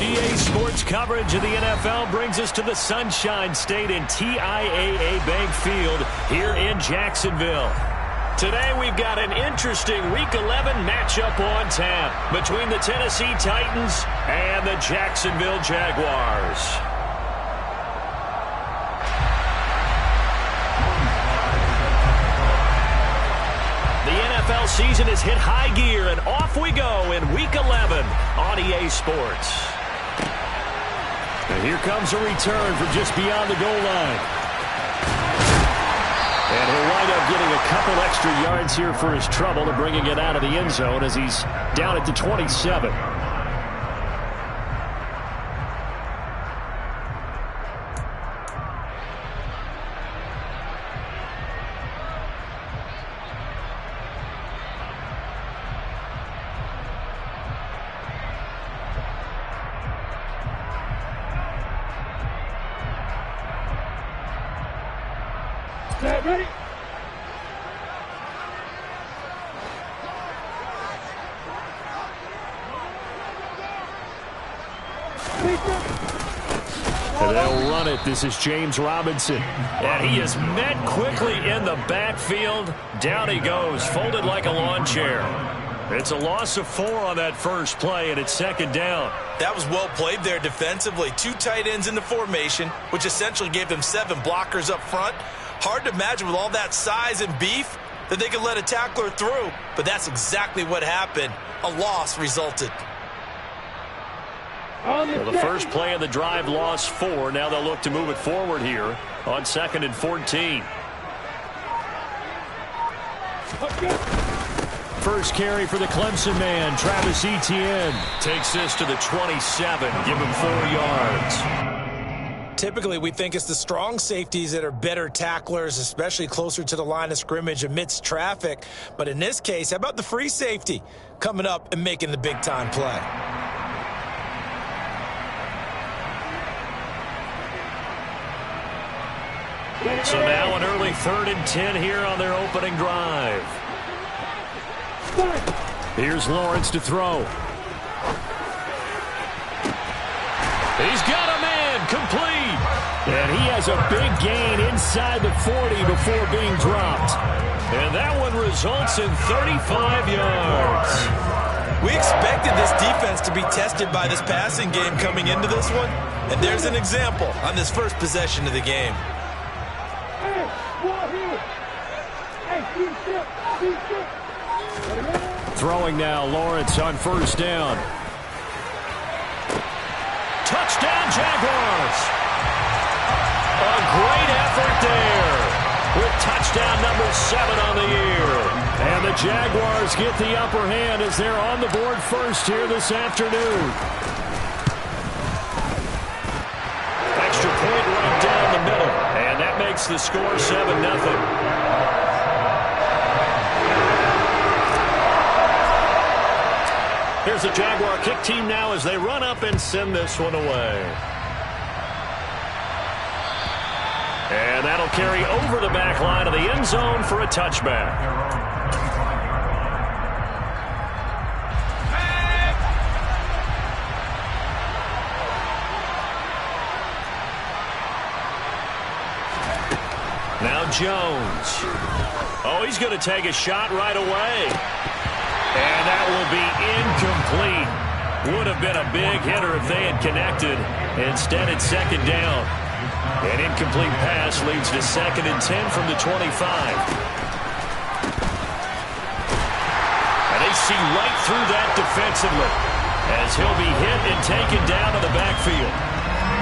EA Sports coverage of the NFL brings us to the Sunshine State and TIAA Bank Field here in Jacksonville. Today we've got an interesting Week 11 matchup on tap between the Tennessee Titans and the Jacksonville Jaguars. The NFL season has hit high gear, and off we go in Week 11 on EA Sports. And here comes a return from just beyond the goal line. And he'll wind up getting a couple extra yards here for his trouble and bringing it out of the end zone as he's down at the 27. Ready? And they'll run it. This is James Robinson. And he is met quickly in the backfield. Down he goes, folded like a lawn chair. It's a loss of 4 on that first play, and it's second down. That was well played there defensively. 2 tight ends in the formation, which essentially gave them 7 blockers up front. Hard to imagine with all that size and beef that they could let a tackler through, but that's exactly what happened. A loss resulted. Well, the first play of the drive lost 4. Now they'll look to move it forward here on 2nd and 14. First carry for the Clemson man, Travis Etienne. Takes this to the 27, give him 4 yards. Typically, we think it's the strong safeties that are better tacklers, especially closer to the line of scrimmage amidst traffic. But in this case, how about the free safety coming up and making the big-time play? So now an early 3rd and 10 here on their opening drive. Here's Lawrence to throw. He's got a man, complete. And he has a big gain inside the 40 before being dropped. And that one results in 35 yards. We expected this defense to be tested by this passing game coming into this one. And there's an example on this first possession of the game. Throwing now, Lawrence on first down. Touchdown, Jaguars. A great effort there with touchdown number 7 on the year. And the Jaguars get the upper hand as they're on the board first here this afternoon. Extra point right down the middle. And that makes the score 7-0. Here's the Jaguar kick team now as they run up and send this one away. And that'll carry over the back line of the end zone for a touchback. Now Jones. Oh, he's going to take a shot right away. And that will be incomplete. Would have been a big hitter if they had connected. Instead, it's second down. An incomplete pass leads to 2nd and 10 from the 25. And they see right through that defensively as he'll be hit and taken down to the backfield.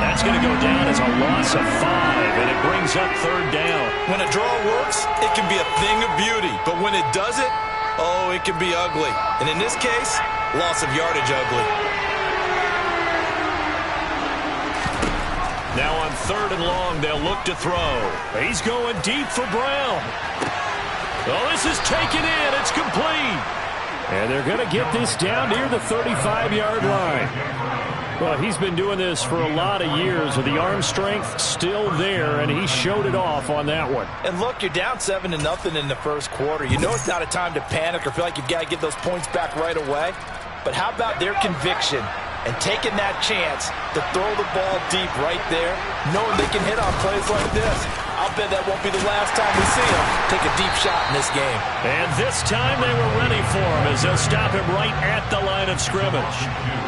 That's going to go down as a loss of 5, and it brings up 3rd down. When a draw works, it can be a thing of beauty. But when it doesn't, oh, it can be ugly. And in this case, loss of yardage ugly. Now on 3rd and long, they'll look to throw. He's going deep for Brown. Oh, this is taken in. It's complete. And they're going to get this down near the 35-yard line. Well, he's been doing this for a lot of years with the arm strength still there, and he showed it off on that one. And look, you're down 7-0 in the first quarter. You know it's not a time to panic or feel like you've got to get those points back right away. But how about their conviction And taking that chance to throw the ball deep right there, knowing they can hit on plays like this. I'll bet that won't be the last time we see him take a deep shot in this game. And this time they were ready for him as they'll stop him right at the line of scrimmage.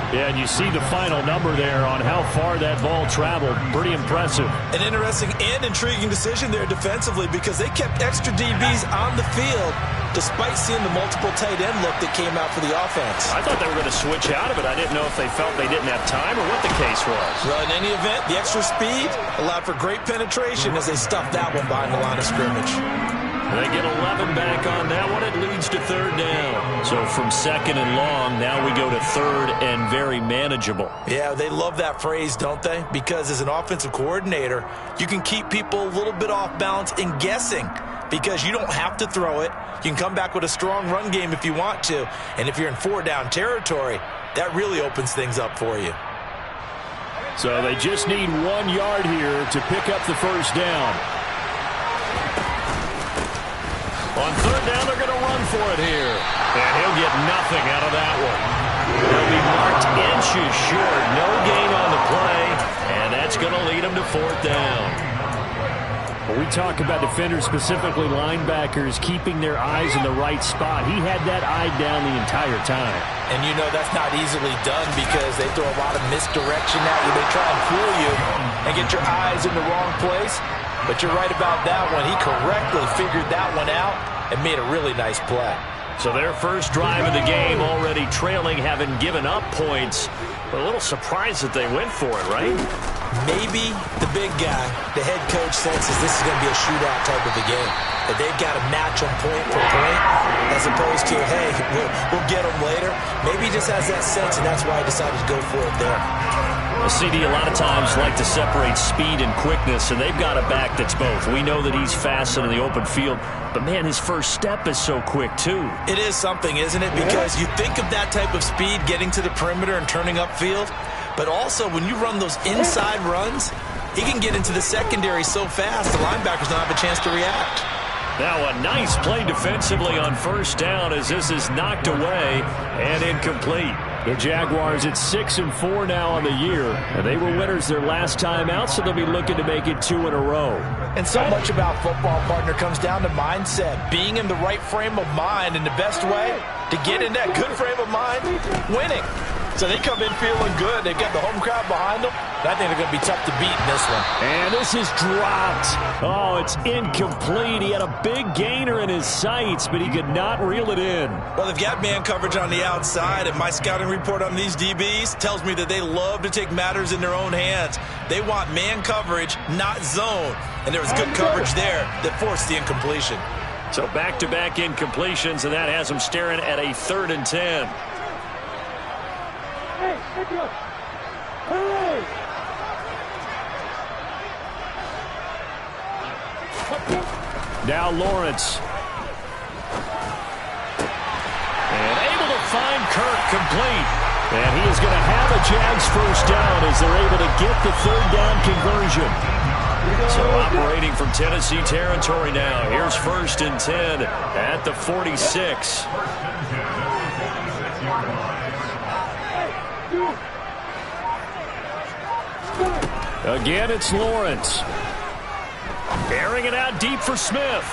Yeah, and you see the final number there on how far that ball traveled. Pretty impressive. An interesting and intriguing decision there defensively because they kept extra DBs on the field despite seeing the multiple tight end look that came out for the offense. I thought they were going to switch out of it. I didn't know if they felt they didn't have time or what the case was. Well, in any event, the extra speed allowed for great penetration as they stuffed that one behind the line of scrimmage. They get 11 back on that one. It leads to third down. So from second and long, now we go to third and very manageable. Yeah, they love that phrase, don't they? Because as an offensive coordinator, you can keep people a little bit off balance and guessing because you don't have to throw it. You can come back with a strong run game if you want to. And if you're in four-down territory, that really opens things up for you. So they just need 1 yard here to pick up the first down. On third down, they're going to run for it here. And he'll get nothing out of that one. He'll be marked inches short. No gain on the play. And that's going to lead him to fourth down. When we talk about defenders, specifically linebackers, keeping their eyes in the right spot, he had that eye down the entire time. And you know that's not easily done because they throw a lot of misdirection at you. They try and fool you and get your eyes in the wrong place. But you're right about that one. He correctly figured that one out and made a really nice play. So their first drive of the game already trailing, having given up points. But a little surprised that they went for it, right? Maybe the big guy, the head coach, senses this is going to be a shootout type of a game. That they've got to match them point for point as opposed to, hey, we'll get them later. Maybe he just has that sense, and that's why he decided to go for it there. Well, CD a lot of times like to separate speed and quickness, and they've got a back that's both. We know that he's fast in the open field, but, man, his first step is so quick, too. It is something, isn't it? Because you think of that type of speed getting to the perimeter and turning upfield, but also when you run those inside runs, he can get into the secondary so fast the linebackers don't have a chance to react. Now a nice play defensively on first down as this is knocked away and incomplete. The Jaguars at 6-4 now on the year, and they were winners their last time out, so they'll be looking to make it 2 in a row. And so much about football, partner, comes down to mindset, being in the right frame of mind, and the best way to get in that good frame of mind, winning. So they come in feeling good. They've got the home crowd behind them. I think they're going to be tough to beat in this one. And this is dropped. Oh, it's incomplete. He had a big gainer in his sights, but he could not reel it in. Well, they've got man coverage on the outside, and my scouting report on these DBs tells me that they love to take matters in their own hands. They want man coverage, not zone. And there was good coverage there that forced the incompletion. So back-to-back incompletions, and that has them staring at a 3rd and 10. Now Lawrence. And able to find Kirk complete. And he is going to have a Jags first down as they're able to get the 3rd down conversion. So operating from Tennessee territory now. Here's 1st and 10 at the 46. Again, it's Lawrence. Airing it out deep for Smith.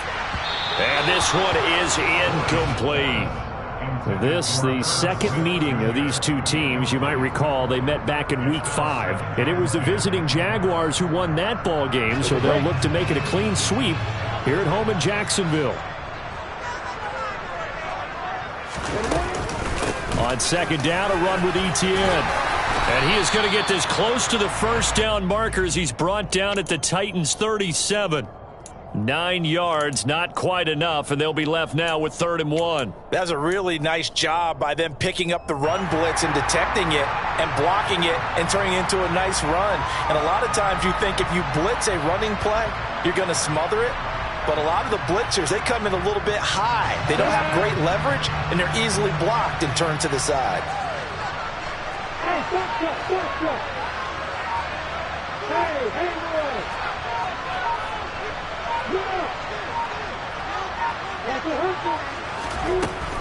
And this one is incomplete. This, the second meeting of these two teams. You might recall they met back in Week 5. And it was the visiting Jaguars who won that ball game, so they'll look to make it a clean sweep here at home in Jacksonville. On second down, a run with Etienne. And he is going to get this close to the first down markers. He's brought down at the Titans' 37. 9 yards, not quite enough, and they'll be left now with 3rd and 1. That's a really nice job by them picking up the run blitz and detecting it and blocking it and turning it into a nice run. And a lot of times you think if you blitz a running play, you're going to smother it. But a lot of the blitzers, they come in a little bit high. They don't have great leverage, and they're easily blocked and turned to the side.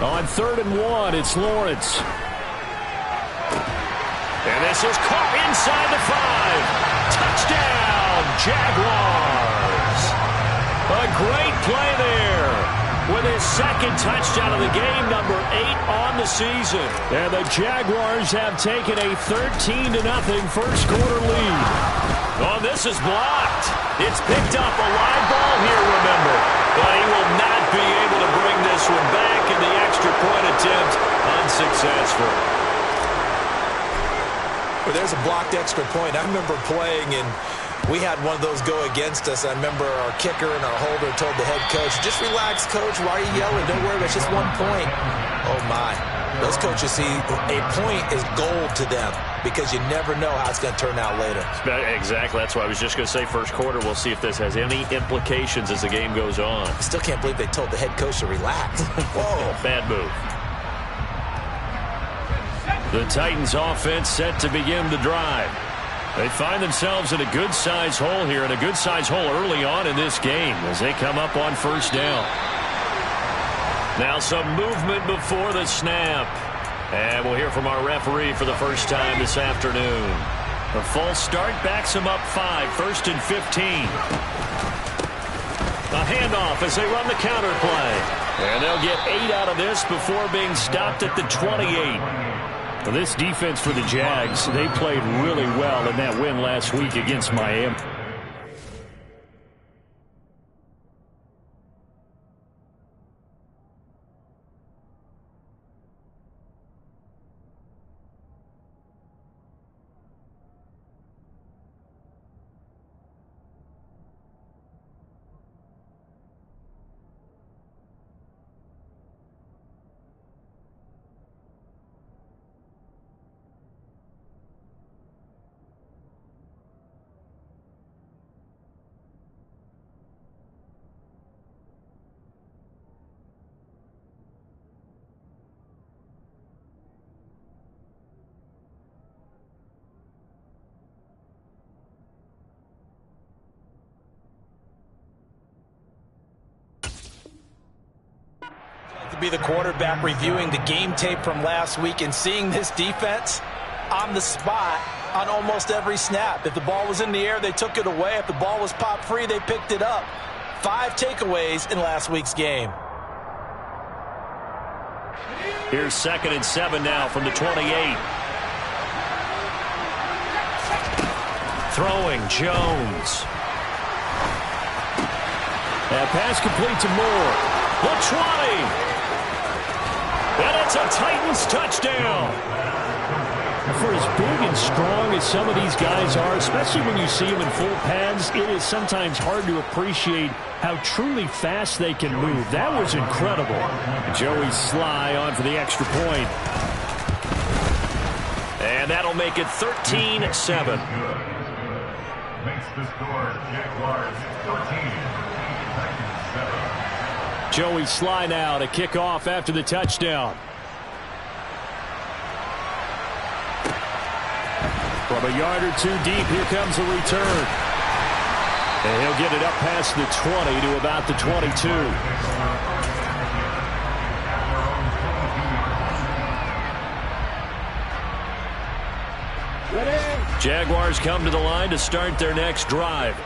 On 3rd and 1, it's Lawrence. And this is caught inside the 5. Touchdown, Jaguars. A great play there with his second touchdown of the game, number 8 on the season. And the Jaguars have taken a 13-0 first quarter lead. Oh, this is blocked. It's picked up, a live ball here, remember. But he will not be able to bring this one back, and the extra point attempt unsuccessful. Well, there's a blocked extra point. I remember playing, and we had one of those go against us. I remember our kicker and our holder told the head coach, just relax, coach. Why are you yelling? Don't worry, it's just 1 point. Oh, my. Those coaches see a point is gold to them because you never know how it's going to turn out later. Exactly. That's why I was just going to say first quarter. We'll see if this has any implications as the game goes on. I still can't believe they told the head coach to relax. Whoa. Bad move. The Titans offense set to begin the drive. They find themselves in a good-sized hole here, and a good-sized hole early on in this game as they come up on first down. Now some movement before the snap. And we'll hear from our referee for the first time this afternoon. A false start backs them up 5, 1st and 15. A handoff as they run the counter play. And they'll get 8 out of this before being stopped at the 28. Well, this defense for the Jags, they played really well in that win last week against Miami. To be the quarterback reviewing the game tape from last week and seeing this defense on the spot on almost every snap. If the ball was in the air, they took it away. If the ball was popped free, they picked it up. 5 takeaways in last week's game. Here's 2nd and 7 now from the 28. Throwing, Jones. And pass complete to Moore. The 20. And it's a Titans touchdown. For as big and strong as some of these guys are, especially when you see them in full pads, it is sometimes hard to appreciate how truly fast they can move. That was incredible. Joey Sly on for the extra point. And that'll make it 13-7. Makes the score Jaguars 13. Joey Sly now to kick off after the touchdown. From a yard or 2 deep, here comes a return. And he'll get it up past the 20 to about the 22. Jaguars come to the line to start their next drive.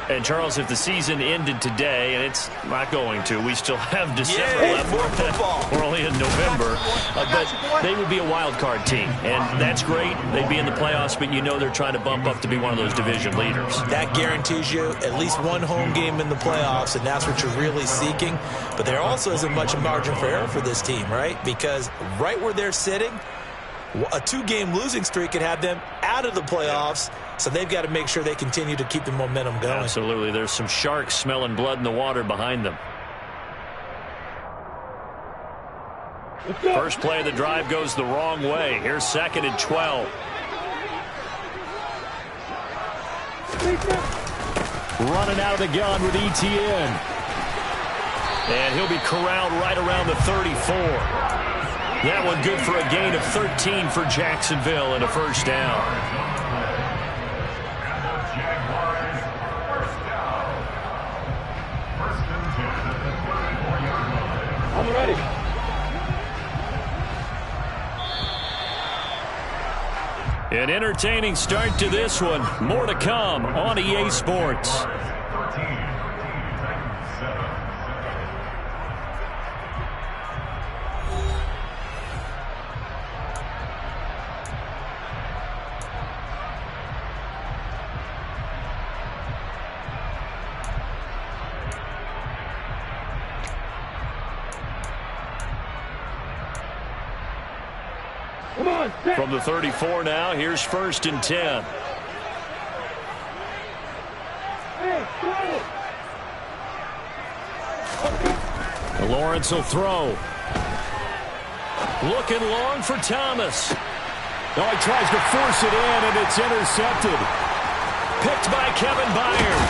And, Charles, if the season ended today, and it's not going to, we still have December left. More football. We're only in November. But they would be a wild card team. And that's great. They'd be in the playoffs, but you know they're trying to bump up to be one of those division leaders. That guarantees you at least one home game in the playoffs, and that's what you're really seeking. But there also isn't much a margin for error for this team, right? Because right where they're sitting, a 2-game losing streak could have them out of the playoffs. So they've got to make sure they continue to keep the momentum going. Absolutely. There's some sharks smelling blood in the water behind them. First play of the drive goes the wrong way. Here's 2nd and 12. Running out of the gun with ETN. And he'll be corralled right around the 34. That one good for a gain of 13 for Jacksonville and a first down. I'm ready. An entertaining start to this one. More to come on EA Sports. From the 34 now, here's 1st and 10. Lawrence will throw. Looking long for Thomas. Oh, he tries to force it in, and it's intercepted. Picked by Kevin Byard.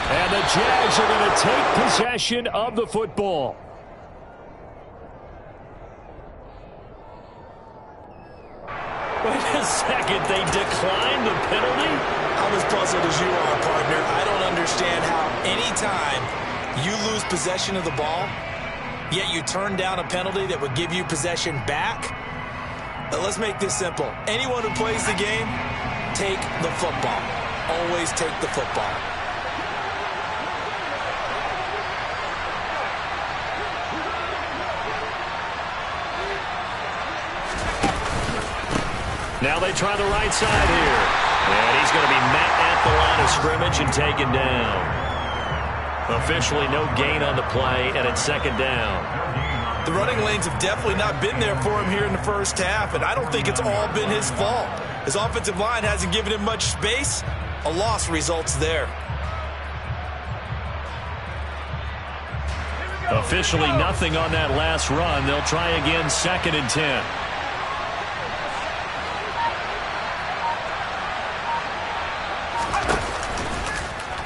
And the Jags are going to take possession of the football. Wait a second, they declined the penalty? I'm as puzzled as you are, partner. I don't understand how any time you lose possession of the ball, yet you turn down a penalty that would give you possession back. Let's make this simple. Anyone who plays the game, take the football. Always take the football. Now they try the right side here. And he's going to be met at the line of scrimmage and taken down. Officially no gain on the play, and it's 2nd down. The running lanes have definitely not been there for him here in the first half, and I don't think it's all been his fault. His offensive line hasn't given him much space. A loss results there. Officially nothing on that last run. They'll try again 2nd and 10.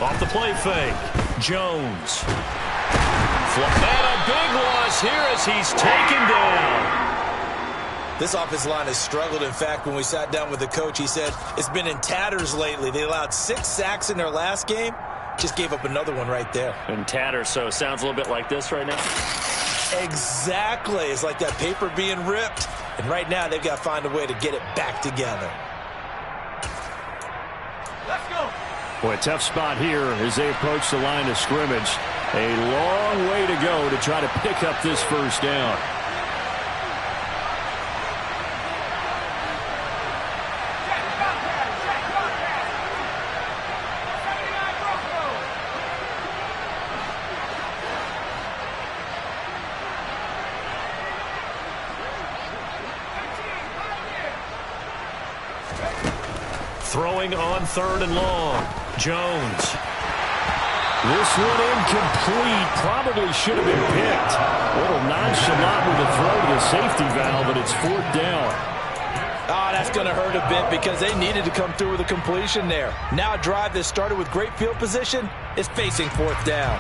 Off the play fake. Jones. And a big loss here as he's taken down. This offensive line has struggled. In fact, when we sat down with the coach, he said it's been in tatters lately. They allowed 6 sacks in their last game. Just gave up another one right there. In tatters, so it sounds a little bit like this right now. Exactly. It's like that paper being ripped. And right now, they've got to find a way to get it back together. Let's go. Boy, a tough spot here as they approach the line of scrimmage. A long way to go to try to pick up this 1st down. Throwing on 3rd and long. Jones. This one incomplete. Probably should have been picked. A little nonchalant with the throw to the safety valve, but it's 4th down. Oh, that's going to hurt a bit because they needed to come through with a completion there. Now a drive that started with great field position is facing 4th down.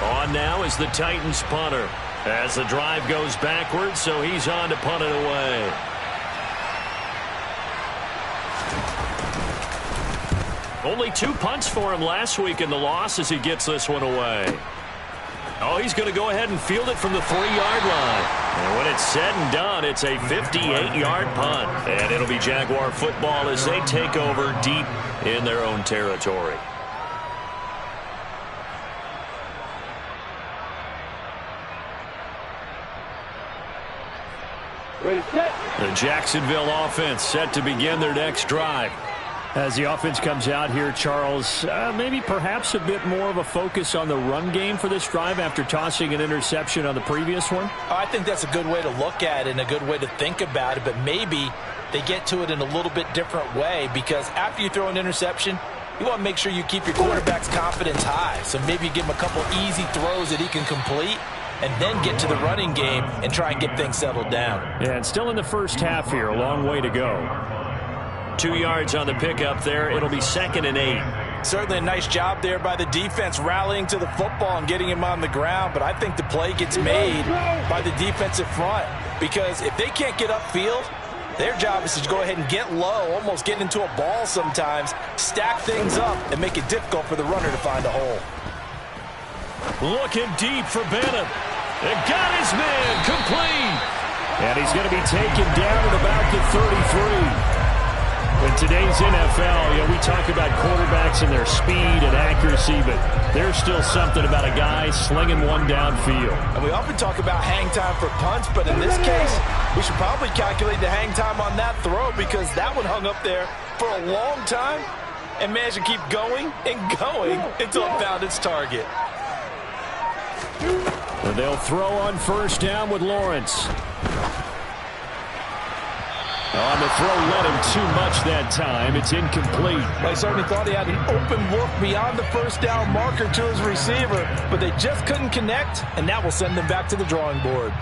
On now is the Titans punter. As the drive goes backwards, so he's on to punt it away. Only 2 punts for him last week in the loss as he gets this one away. Oh, he's going to go ahead and field it from the 3-yard line. And when it's said and done, it's a 58-yard punt. And it'll be Jaguar football as they take over deep in their own territory. Ready, set. The Jacksonville offense set to begin their next drive. As the offense comes out here, Charles, maybe perhaps a bit more of a focus on the run game for this drive after tossing an interception on the previous one? I think that's a good way to look at it and a good way to think about it, but maybe they get to it in a little bit different way because after you throw an interception, you want to make sure you keep your quarterback's confidence high. So maybe you give him a couple easy throws that he can complete and then get to the running game and try and get things settled down. Yeah, and still in the first half here, a long way to go. 2 yards on the pickup there. It'll be 2nd and 8. Certainly a nice job there by the defense rallying to the football and getting him on the ground, but I think the play gets made by the defensive front because if they can't get upfield, their job is to go ahead and get low, almost get into a ball sometimes, stack things up, and make it difficult for the runner to find a hole. Looking deep for Bennett. It got his man complete. And he's going to be taken down at about the 33. In today's NFL, we talk about quarterbacks and their speed and accuracy, but there's still something about a guy slinging one downfield. And we often talk about hang time for punts, but in this case, we should probably calculate the hang time on that throw because that one hung up there for a long time and managed to keep going and going until it found its target. And they'll throw on first down with Lawrence. On the throw, led him too much that time. It's incomplete. Well, he certainly thought he had an open look beyond the first down marker to his receiver, but they just couldn't connect, and that will send them back to the drawing board.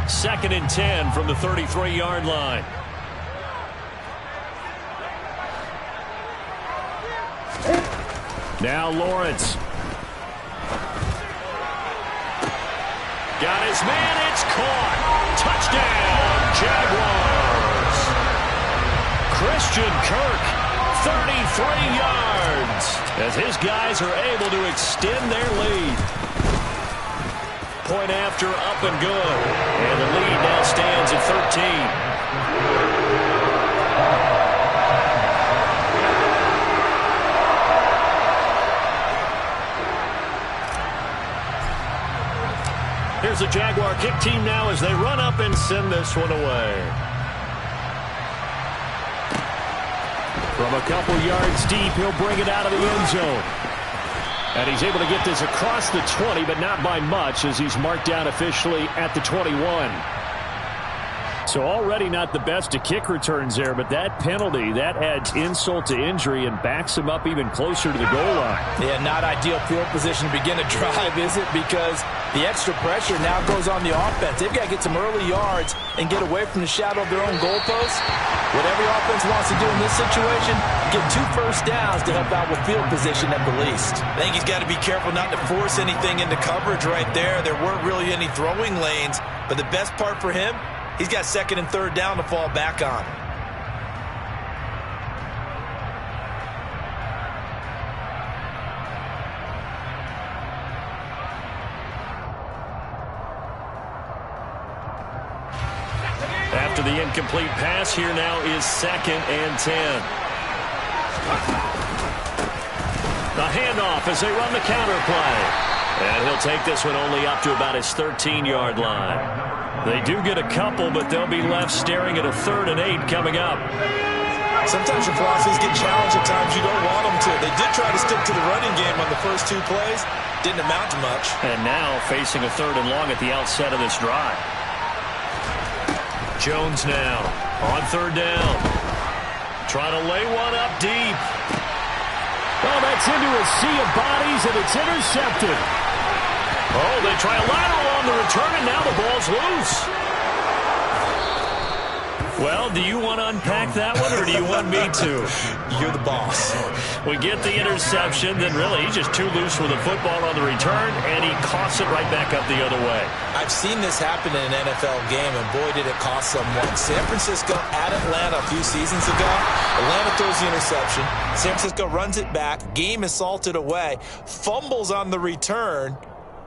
Second and 10 from the 33-yard line. Now Lawrence. Got his man. It's caught. Touchdown, Jaguars. Christian Kirk, 33 yards, as his guys are able to extend their lead. Point after, up and good. And the lead now stands at 13. Here's the Jaguar kick team now as they run up and send this one away. From a couple yards deep, he'll bring it out of the end zone. And he's able to get this across the 20, but not by much as he's marked down officially at the 21. So already not the best of kick returns there, but that penalty, that adds insult to injury and backs him up even closer to the goal line. Yeah, not ideal field position to begin a drive, is it? Because the extra pressure now goes on the offense. They've got to get some early yards and get away from the shadow of their own goalposts. What every offense wants to do in this situation, get 2 first downs to help out with field position at the least. I think he's got to be careful not to force anything into coverage right there. There weren't really any throwing lanes, but the best part for him, he's got second and third down to fall back on. After the incomplete pass, here now is second and 10. The handoff as they run the counter play. And he'll take this one only up to about his 13-yard line. They do get a couple, but they'll be left staring at a 3rd and 8 coming up. Sometimes your philosophies get challenged at times you don't want them to. They did try to stick to the running game on the first 2 plays. Didn't amount to much. And now facing a 3rd and long at the outset of this drive. Jones now on 3rd down. Trying to lay one up deep. Well, that's into a sea of bodies, and it's intercepted. Oh, they try a lateral on the return, and now the ball's loose. Well, do you want to unpack that one, or do you want me to? You're the boss. We get the interception, then really he's just too loose with the football on the return, and he coughs it right back up the other way. I've seen this happen in an NFL game, and boy, did it cost someone. San Francisco at Atlanta a few seasons ago. Atlanta throws the interception. San Francisco runs it back. Game is salted away. Fumbles on the return.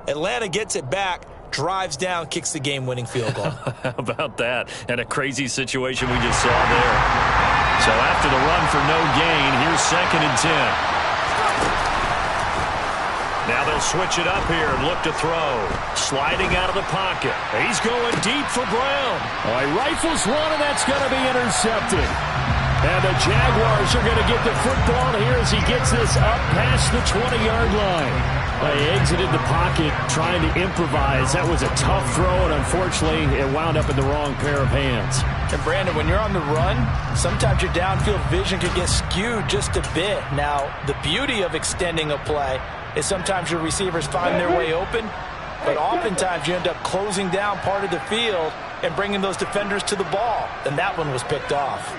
Atlanta gets it back. Drives down, kicks the game-winning field goal. How about that? And a crazy situation we just saw there. So after the run for no gain, here's second and 10. Now they'll switch it up here and look to throw. Sliding out of the pocket. He's going deep for Brown. Oh, he rifles one, and that's going to be intercepted. And the Jaguars are going to get the football here as he gets this up past the 20-yard line. He exited the pocket trying to improvise. That was a tough throw, and unfortunately, it wound up in the wrong pair of hands. And, Brandon, when you're on the run, sometimes your downfield vision can get skewed just a bit. Now, the beauty of extending a play is sometimes your receivers find their way open, but oftentimes you end up closing down part of the field and bringing those defenders to the ball, and that one was picked off.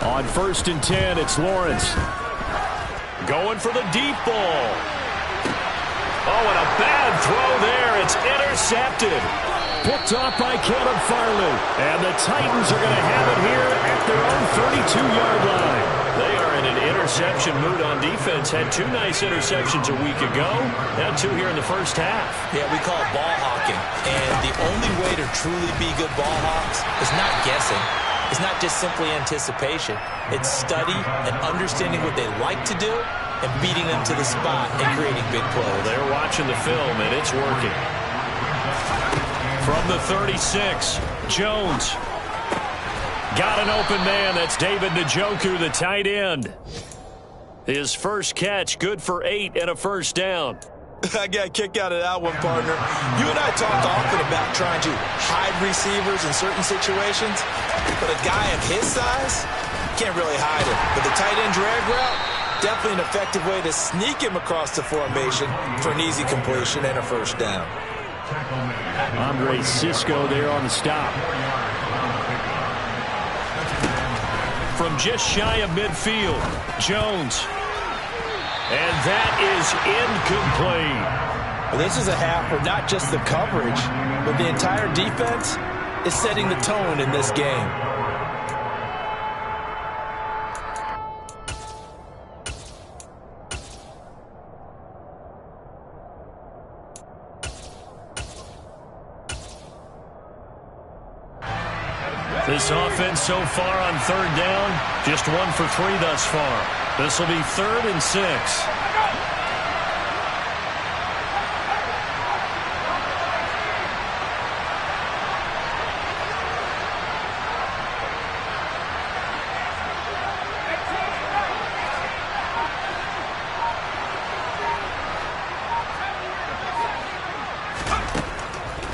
On 1st and 10, it's Lawrence. Going for the deep ball. Oh, and a bad throw there. It's intercepted. picked off by Caleb Farley. And the Titans are going to have it here at their own 32-yard line. They are in an interception mood on defense. Had 2 nice interceptions a week ago. Now 2 here in the first half. Yeah, we call it ball hawking. And the only way to truly be good ball hawks is not guessing. It's not just simply anticipation. It's study and understanding what they like to do and beating them to the spot and creating big plays. They're watching the film, and it's working. From the 36, Jones. Got an open man. That's David Njoku, the tight end. His first catch, good for 8 and a first down. I got a kick out of that one, partner. You and I talk often about trying to hide receivers in certain situations, but a guy of his size can't really hide him. But the tight end drag route, definitely an effective way to sneak him across the formation for an easy completion and a first down. Andre Cisco there on the stop. From just shy of midfield, Jones. And that is incomplete. Well, this is a half where not just the coverage, but the entire defense is setting the tone in this game. This offense so far on 3rd down, just 1 for 3 thus far. This will be 3rd and 6.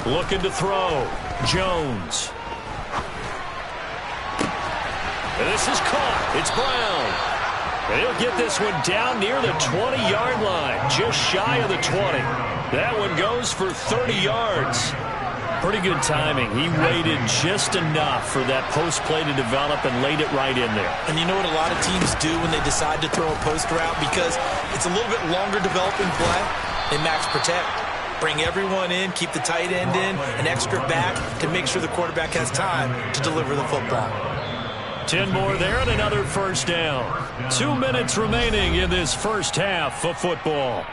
Looking to throw. Jones. This is caught. It's Brown. He'll get this one down near the 20-yard line, just shy of the 20. That one goes for 30 yards. Pretty good timing. He waited just enough for that post play to develop and laid it right in there. And you know what a lot of teams do when they decide to throw a post route? Because it's a little bit longer developing play, they max protect. Bring everyone in, keep the tight end in, an extra back to make sure the quarterback has time to deliver the football. 10 more there and another first down. 2 minutes remaining in this first half of football.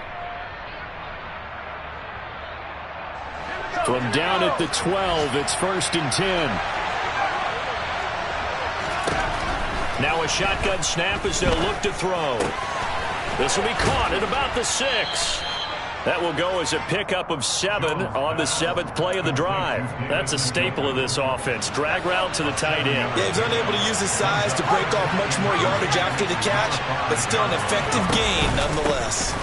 From down at the 12, it's 1st and 10. Now a shotgun snap as they'll look to throw. This will be caught at about the 6. That will go as a pickup of 7 on the 7th play of the drive. That's a staple of this offense. Drag route to the tight end. Yeah, he's unable to use his size to break off much more yardage after the catch, but still an effective gain nonetheless.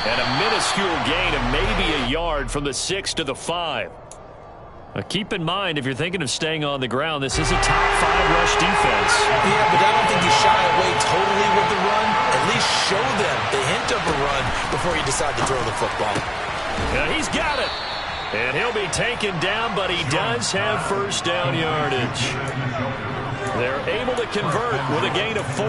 And a minuscule gain of maybe a yard from the 6 to the 5. Keep in mind, if you're thinking of staying on the ground, this is a top 5 rush defense. Yeah, but I don't think you shy away totally with the run. At least show them the hint of a run before you decide to throw the football. Yeah, he's got it. And he'll be taken down, but he does have first down yardage. They're able to convert with a gain of 4.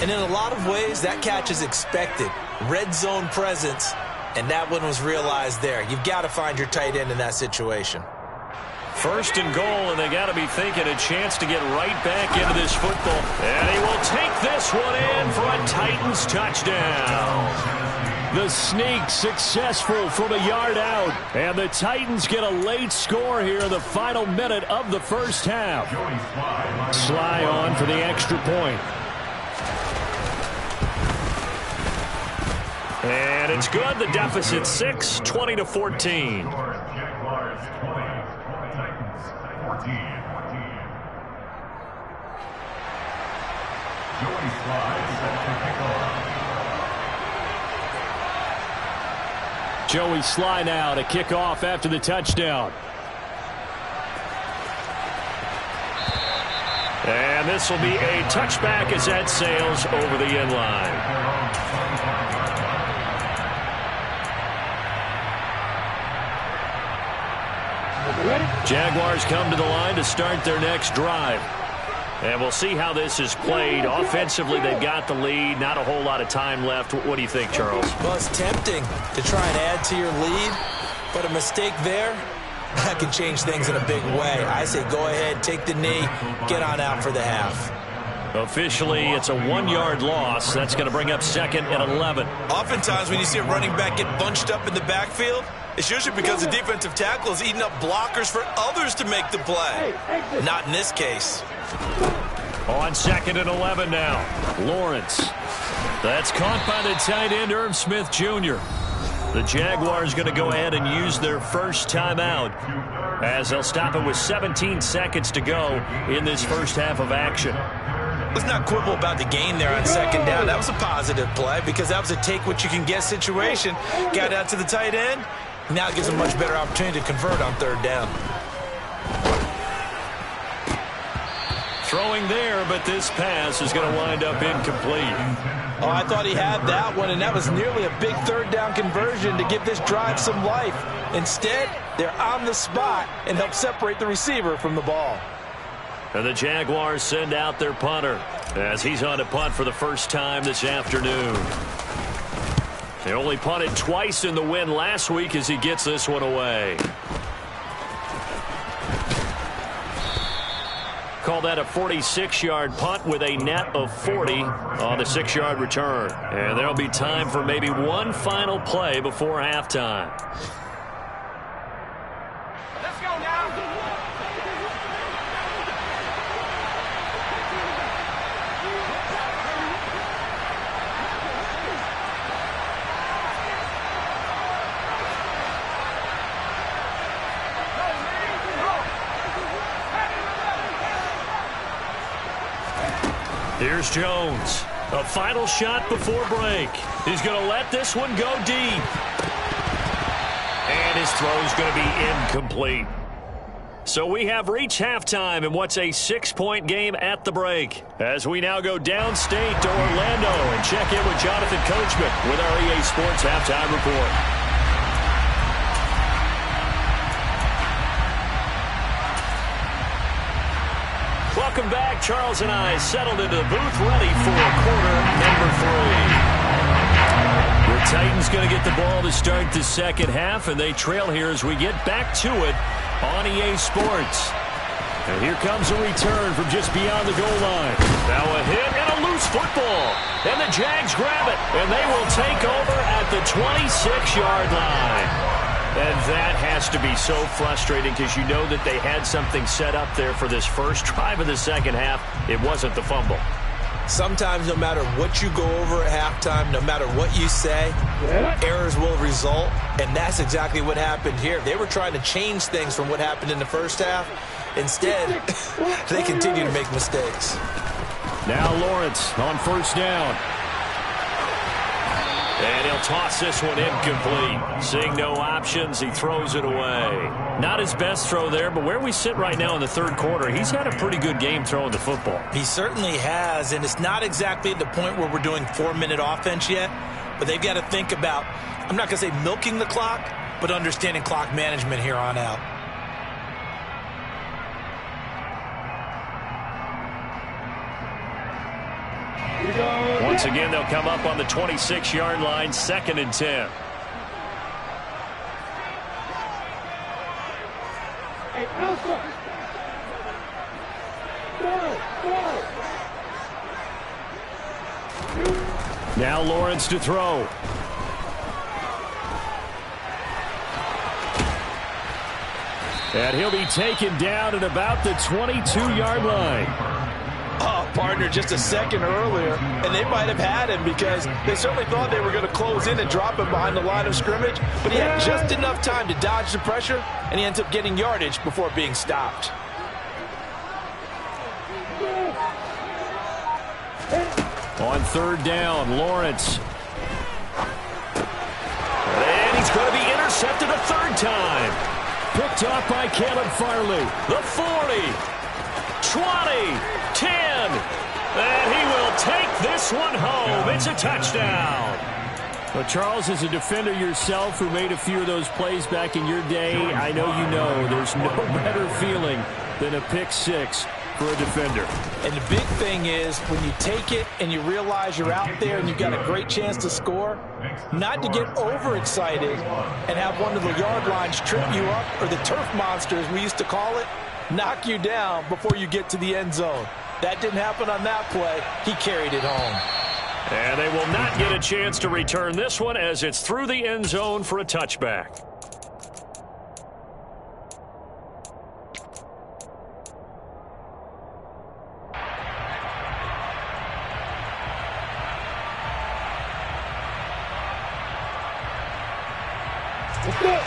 And in a lot of ways, that catch is expected. Red zone presence, and that one was realized there. You've got to find your tight end in that situation. 1st and goal, and they got to be thinking a chance to get right back into this football. And he will take this one in for a Titans touchdown. The sneak successful from a yard out. And the Titans get a late score here in the final minute of the first half. Sly on for the extra point. And it's good. The deficit 6, 20-14. Joey Sly now to kick off after the touchdown. And this will be a touchback as that sails over the end line. Jaguars come to the line to start their next drive. And we'll see how this is played. Offensively, they've got the lead. Not a whole lot of time left. What do you think, Charles? Well, it's tempting to try and add to your lead. But a mistake there, that can change things in a big way. I say go ahead, take the knee, get on out for the half. Officially, it's a 1-yard loss. That's going to bring up 2nd and 11. Oftentimes when you see a running back get bunched up in the backfield, it's usually because the defensive tackle is eating up blockers for others to make the play. Not in this case. On 2nd and 11 now. Lawrence. That's caught by the tight end, Irv Smith Jr. The Jaguars going to go ahead and use their first timeout as they'll stop it with 17 seconds to go in this first half of action. Let's not quibble about the gain there on 2nd down. That was a positive play because that was a take-what-you-can-get situation. Got out to the tight end. Now it gives them a much better opportunity to convert on 3rd down. Throwing there, but this pass is going to wind up incomplete. Oh, I thought he had that one, and that was nearly a big 3rd down conversion to give this drive some life. Instead, they're on the spot and help separate the receiver from the ball. And the Jaguars send out their punter as he's on to punt for the first time this afternoon. They only punted twice in the win last week as he gets this one away. Call that a 46-yard punt with a net of 40 on the 6-yard return. And there'll be time for maybe one final play before halftime. Let's go now. Here's Jones. A final shot before break. He's going to let this one go deep. And his throw's going to be incomplete. So we have reached halftime in what's a 6-point game at the break. As we now go downstate to Orlando and check in with Jonathan Coachman with our EA Sports Halftime Report. Welcome back. Charles and I settled into the booth ready for quarter number 3. The Titans going to get the ball to start the second half, and they trail here as we get back to it on EA Sports. And here comes a return from just beyond the goal line. Now a hit and a loose football. And the Jags grab it, and they will take over at the 26-yard line. And that has to be so frustrating because you know that they had something set up there for this first drive of the second half. It wasn't the fumble. Sometimes no matter what you go over at halftime, no matter what you say, errors will result, and that's exactly what happened here. They were trying to change things from what happened in the first half. Instead, they continue to make mistakes. Now Lawrence on 1st down. And he'll toss this one incomplete. Seeing no options, he throws it away. Not his best throw there, but where we sit right now in the 3rd quarter, he's had a pretty good game throwing the football. He certainly has, and it's not exactly at the point where we're doing 4-minute offense yet, but they've got to think about, I'm not going to say milking the clock, but understanding clock management here on out. Once again, they'll come up on the 26-yard line, 2nd and 10. Now Lawrence to throw. And he'll be taken down at about the 22-yard line. Oh, partner, just a second earlier, and they might have had him because they certainly thought they were going to close in and drop him behind the line of scrimmage, but he had just enough time to dodge the pressure, and he ends up getting yardage before being stopped. On 3rd down, Lawrence. And he's going to be intercepted a 3rd time. Picked off by Caleb Farley. The 40, 20, 10. And he will take this one home. It's a touchdown. Well, Charles, as a defender yourself who made a few of those plays back in your day, I know you know there's no better feeling than a pick 6 for a defender. And the big thing is when you take it and you realize you're out there and you've got a great chance to score, not to get overexcited and have one of the yard lines trip you up, or the turf monsters we used to call it, knock you down before you get to the end zone. That didn't happen on that play. He carried it home. And they will not get a chance to return this one as it's through the end zone for a touchback.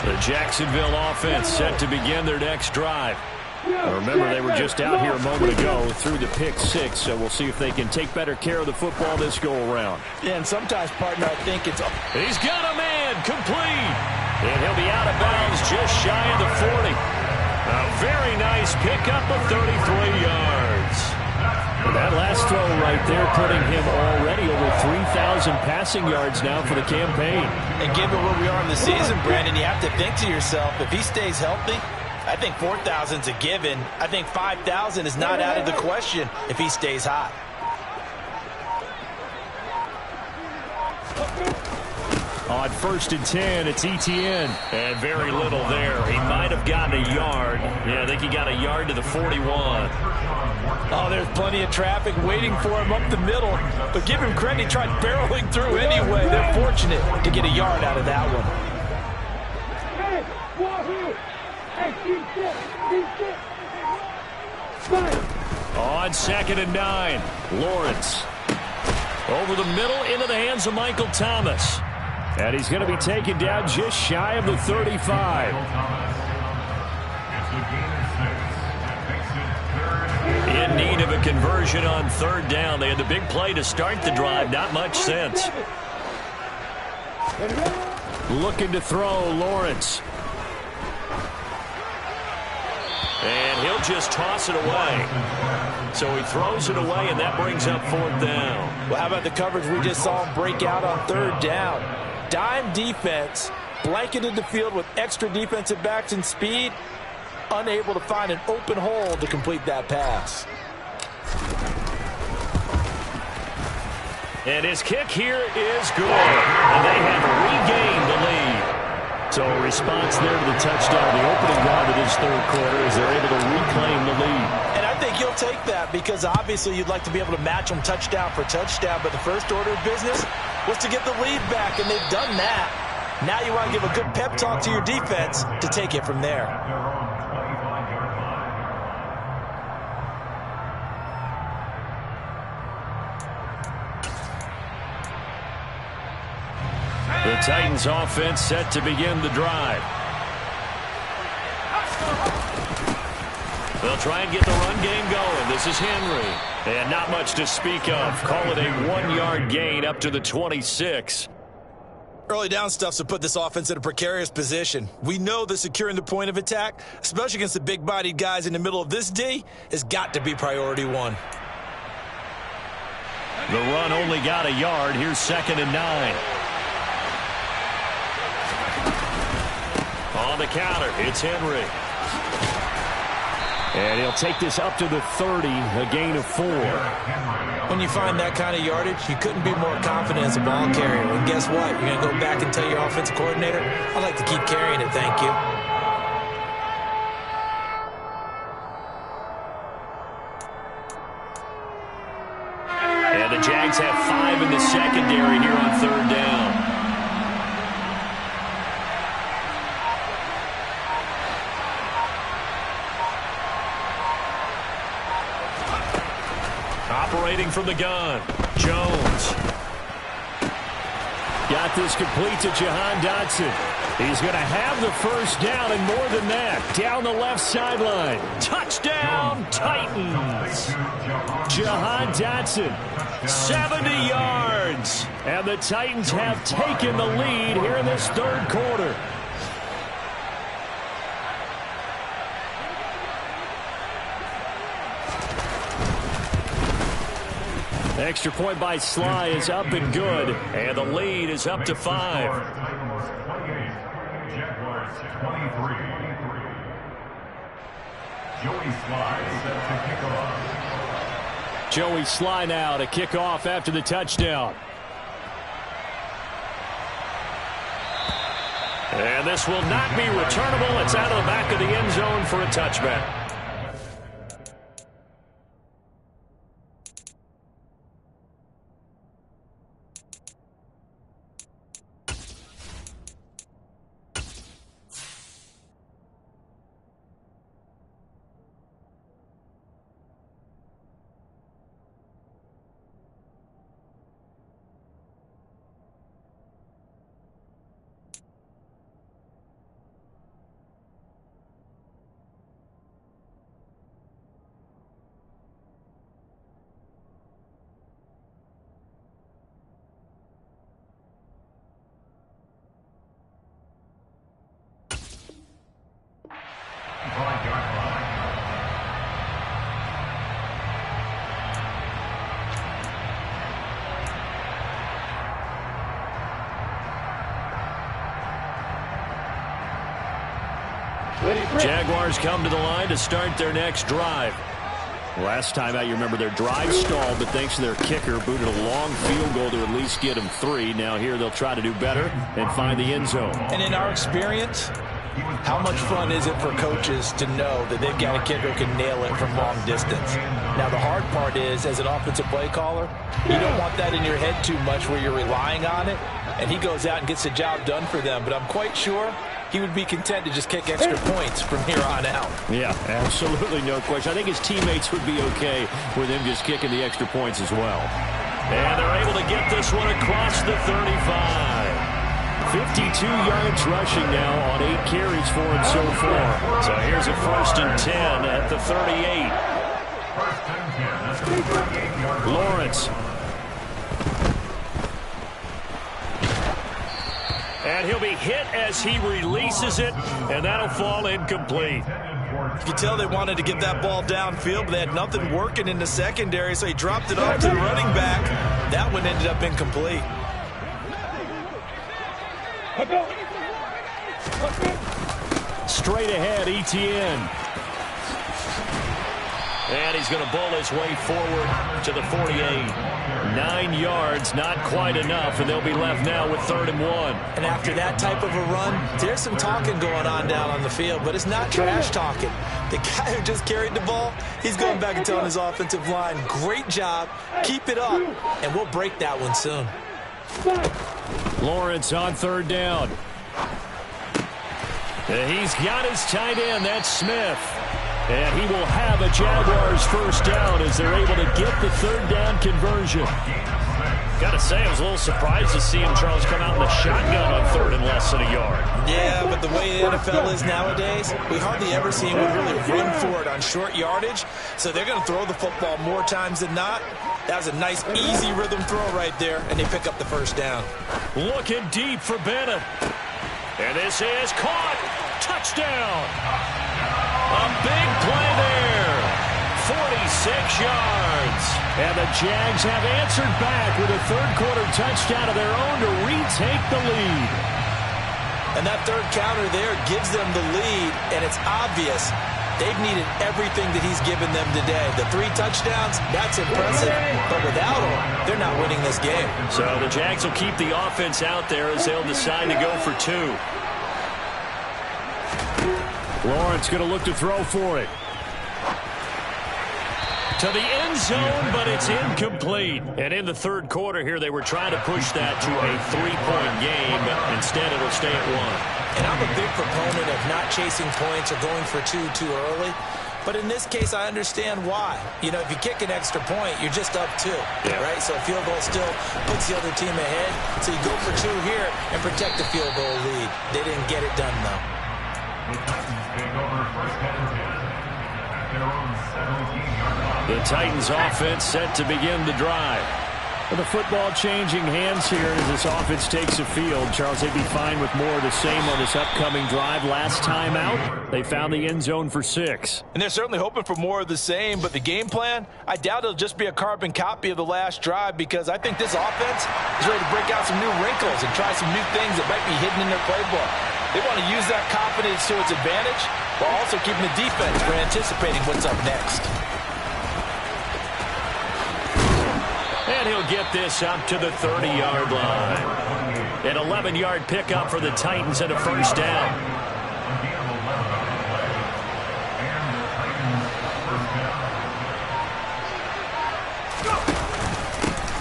The Jacksonville offense set to begin their next drive. Remember, they were just out here a moment ago through the pick six, so we'll see if they can take better care of the football this go-around. Yeah, and sometimes, partner, I think it's... He's got a man, complete. And he'll be out of bounds just shy of the 40. A very nice pickup of 33 yards. And that last throw right there putting him already over 3,000 passing yards now for the campaign. And given where we are in the season, Brandon, you have to think to yourself, if he stays healthy, I think 4,000 is a given. I think 5,000 is not out of the question if he stays hot. On 1st and 10, it's ETN. And very little there. He might have gotten a yard. Yeah, I think he got a yard to the 41. Oh, there's plenty of traffic waiting for him up the middle. But give him credit, he tried barreling through anyway. They're fortunate to get a yard out of that one. On 2nd and 9, Lawrence. Over the middle into the hands of Michael Thomas. And he's going to be taken down just shy of the 35. In need of a conversion on 3rd down. They had the big play to start the drive. Not much sense. Looking to throw, Lawrence. And he'll just toss it away. So he throws it away, and that brings up 4th down. Well, how about the coverage we just saw him break out on 3rd down? Dime defense, blanketed the field with extra defensive backs and speed, unable to find an open hole to complete that pass. And his kick here is good. And they have regained the lead. So a response there to the touchdown, the opening drive of this 3rd quarter, as they're able to reclaim the lead. And I think you'll take that because obviously you'd like to be able to match them touchdown for touchdown, but the first order of business was to get the lead back, and they've done that. Now you want to give a good pep talk to your defense to take it from there. The Titans offense set to begin the drive. They'll try and get the run game going. This is Henry. And not much to speak of. Call it a 1-yard gain up to the 26. Early down stuff's to put this offense in a precarious position. We know that securing the point of attack, especially against the big-bodied guys in the middle of this D, has got to be priority 1. The run only got a yard. Here's 2nd and 9. On the counter, it's Henry. And he'll take this up to the 30, a gain of 4. When you find that kind of yardage, you couldn't be more confident as a ball carrier. And guess what? You're going to go back and tell your offensive coordinator, I'd like to keep carrying it, thank you. And the Jags have 5 in the secondary here on 3rd down. Operating from the gun, Jones. Got this complete to Jahan Dotson. He's going to have the first down, and more than that, down the left sideline. Touchdown, Titans. Jahan Dotson, 70 yards. And the Titans have taken the lead here in this 3rd quarter. Extra point by Sly is up and good, and the lead is up to 5. Joey Sly set to kick off. Joey Sly now to kick off after the touchdown. And this will not be returnable. It's out of the back of the end zone for a touchback. Jaguars come to the line to start their next drive. Last time out, you remember their drive stalled, but thanks to their kicker, booted a long field goal to at least get them 3. Now here they'll try to do better and find the end zone. And in our experience, how much fun is it for coaches to know that they've got a kicker who can nail it from long distance? Now, the hard part is, as an offensive play caller, you don't want that in your head too much where you're relying on it, and he goes out and gets the job done for them. But I'm quite sure he would be content to just kick extra points from here on out. Yeah, absolutely no question. I think his teammates would be okay with him just kicking the extra points as well. And they're able to get this one across the 35. 52 yards rushing now on 8 carries for him so far. So here's a 1st and 10 at the 38. Lawrence. And he'll be hit as he releases it, and that'll fall incomplete. You can tell they wanted to get that ball downfield, but they had nothing working in the secondary, so he dropped it off to the running back. That one ended up incomplete. Straight ahead, Etienne. And he's going to bull his way forward to the 48. 9 yards, not quite enough, and they'll be left now with 3rd and 1. And after that type of a run, there's some talking going on down on the field, but it's not trash talking. The guy who just carried the ball, he's going back and telling his offensive line, great job, keep it up, and we'll break that one soon. Lawrence on 3rd down. And he's got his tight end, that's Smith. And he will have a Jaguars 1st down as they're able to get the 3rd down conversion. Got to say, I was a little surprised to see him, Charles, come out in the shotgun on 3rd and less than a yard. Yeah, but the way the NFL is nowadays, we hardly ever see anyone really run for it on short yardage. So they're going to throw the football more times than not. That was a nice, easy rhythm throw right there, and they pick up the 1st down. Looking deep for Bennett. And this is caught. Touchdown. A big play there. 46 yards. And the Jags have answered back with a 3rd quarter touchdown of their own to retake the lead. And that 3rd counter there gives them the lead, and it's obvious they've needed everything that he's given them today. The 3 touchdowns, that's impressive, but without him, they're not winning this game. So the Jags will keep the offense out there as they'll decide to go for 2. Lawrence going to look to throw for it. To the end zone, but it's incomplete. And in the 3rd quarter here, they were trying to push that to a 3-point game. Instead, it'll stay at 1. And I'm a big proponent of not chasing points or going for 2 too early. But in this case, I understand why. You know, if you kick an extra point, you're just up 2, right? So a field goal still puts the other team ahead. So you go for 2 here and protect the field goal lead. They didn't get it done, though. The Titans offense set to begin the drive. Well, the football changing hands here as this offense takes the field. Charles, they'd be fine with more of the same on this upcoming drive. Last time out, they found the end zone for 6. And they're certainly hoping for more of the same, but the game plan, I doubt it'll just be a carbon copy of the last drive, because I think this offense is ready to break out some new wrinkles and try some new things that might be hidden in their playbook. They want to use that confidence to its advantage while also keeping the defense for anticipating what's up next. And he'll get this up to the 30-yard line. An 11-yard pickup for the Titans and a first down.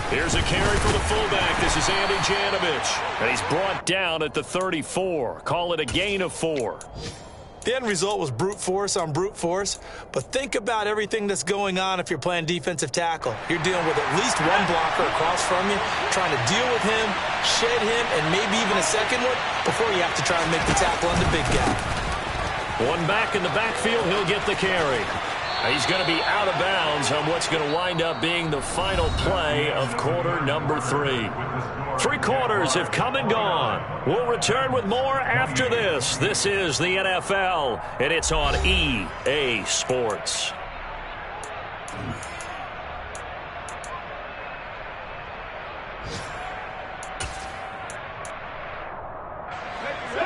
Here's a carry for the fullback. This is Andy Janovich. And he's brought down at the 34. Call it a gain of 4. The end result was brute force on brute force, but think about everything that's going on if you're playing defensive tackle. You're dealing with at least one blocker across from you, trying to deal with him, shed him, and maybe even a second one before you have to try and make the tackle on the big guy. One back in the backfield, he'll get the carry. He's going to be out of bounds on what's going to wind up being the final play of quarter number 3. 3 quarters have come and gone. We'll return with more after this. This is the NFL, and it's on EA Sports.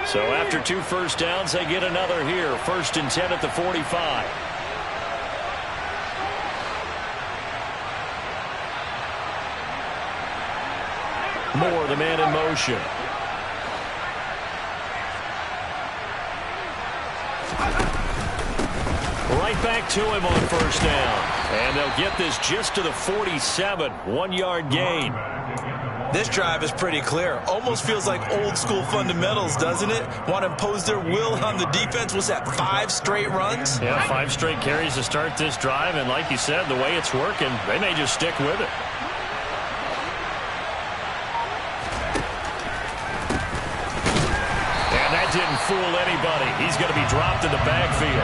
So after 2 first downs, they get another here. 1st and 10 at the 45. Moore, the man in motion. Right back to him on 1st down. And they'll get this just to the 47. 1-yard gain. This drive is pretty clear. Almost feels like old school fundamentals, doesn't it? Want to impose their will on the defense. Was that 5 straight runs? Yeah, 5 straight carries to start this drive. And like you said, the way it's working, they may just stick with it. Didn't fool anybody. He's going to be dropped in the backfield.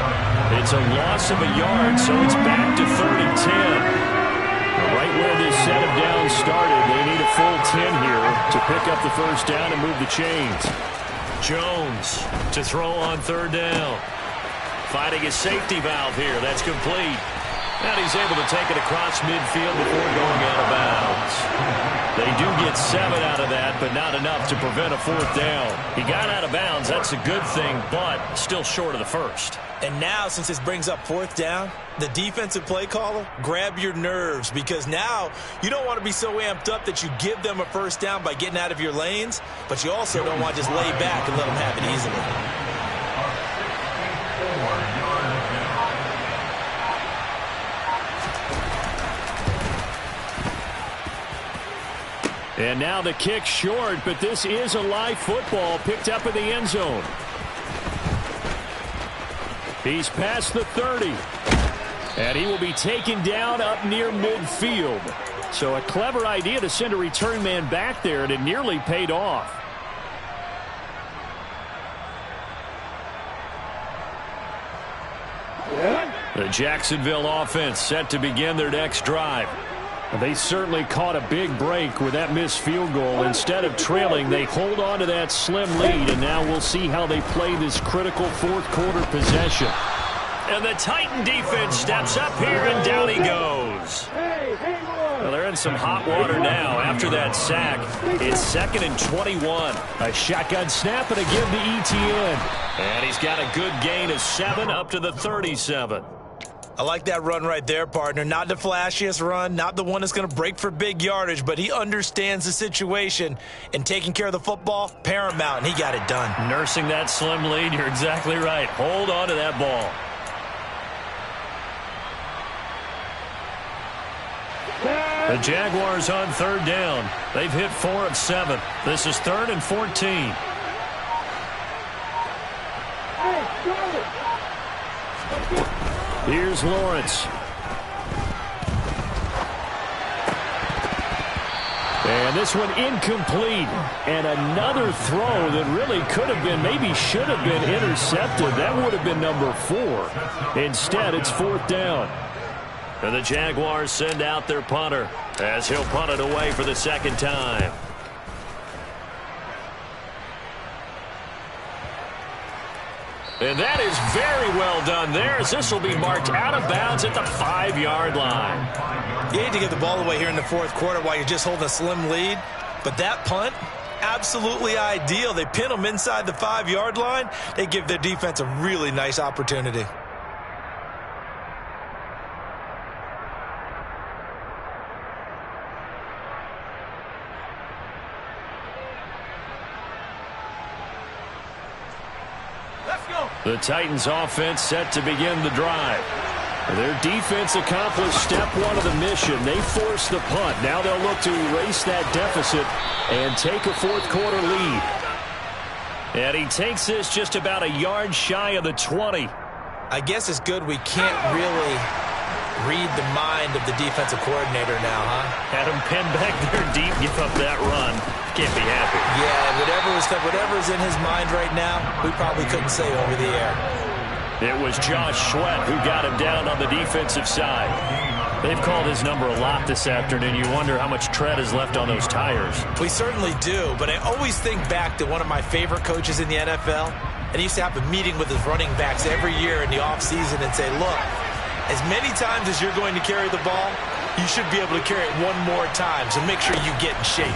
It's a loss of a yard, so it's back to 3rd and 10. Right where this set of downs started, they need a full 10 here to pick up the 1st down and move the chains. Jones to throw on 3rd down. Finding his safety valve here. That's complete. And he's able to take it across midfield before going out of bounds. They do get 7 out of that, but not enough to prevent a 4th down. He got out of bounds. That's a good thing, but still short of the 1st. And now, since this brings up 4th down, the defensive play caller, grab your nerves, because now you don't want to be so amped up that you give them a 1st down by getting out of your lanes, but you also don't want to just lay back and let them have it easily. And now the kick short, but this is a live football picked up in the end zone. He's past the 30. And he will be taken down up near midfield. So a clever idea to send a return man back there, and it nearly paid off. The Jacksonville offense set to begin their next drive. They certainly caught a big break with that missed field goal. Instead of trailing, they hold on to that slim lead, and now we'll see how they play this critical 4th quarter possession. And the Titan defense steps up here, and down he goes. Well, they're in some hot water now after that sack. It's 2nd and 21. A shotgun snap and a give to Etienne. And he's got a good gain of 7 up to the 37. I like that run right there, partner. Not the flashiest run, not the one that's going to break for big yardage, but he understands the situation, and taking care of the football, paramount, and he got it done. Nursing that slim lead, you're exactly right. Hold on to that ball. The Jaguars on 3rd down. They've hit 4 of 7. This is 3rd and 14. Here's Lawrence. And this one incomplete. And another throw that really could have been, maybe should have been intercepted. That would have been number 4. Instead, it's 4th down. And the Jaguars send out their punter as he'll punt it away for the 2nd time. And that is very well done there, as this will be marked out of bounds at the 5-yard line. You hate to give the ball away here in the 4th quarter while you're just holding a slim lead, but that punt, absolutely ideal. They pin them inside the 5-yard line. They give their defense a really nice opportunity. The Titans offense set to begin the drive. Their defense accomplished step one of the mission. They forced the punt. Now they'll look to erase that deficit and take a fourth-quarter lead. And he takes this just about a yard shy of the 20. I guess it's good we can't really read the mind of the defensive coordinator now, huh? Had him pinned back there deep, give up that run. Can't be happy. Yeah, whatever's in his mind right now, we probably couldn't say over the air. It was Josh Sweat who got him down on the defensive side. They've called his number a lot this afternoon. You wonder how much tread is left on those tires. We certainly do, but I always think back to one of my favorite coaches in the NFL, and he used to have a meeting with his running backs every year in the offseason and say, look, as many times as you're going to carry the ball, you should be able to carry it one more time, so make sure you get in shape.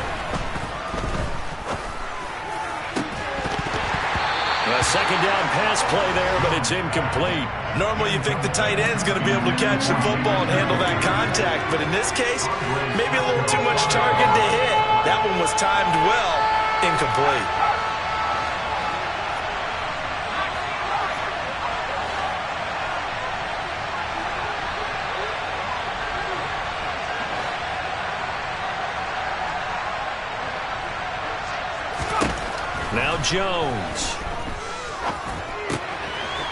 A second down pass play there, but it's incomplete. Normally you think the tight end's going to be able to catch the football and handle that contact, but in this case, maybe a little too much target to hit. That one was timed well, incomplete. Now Jones.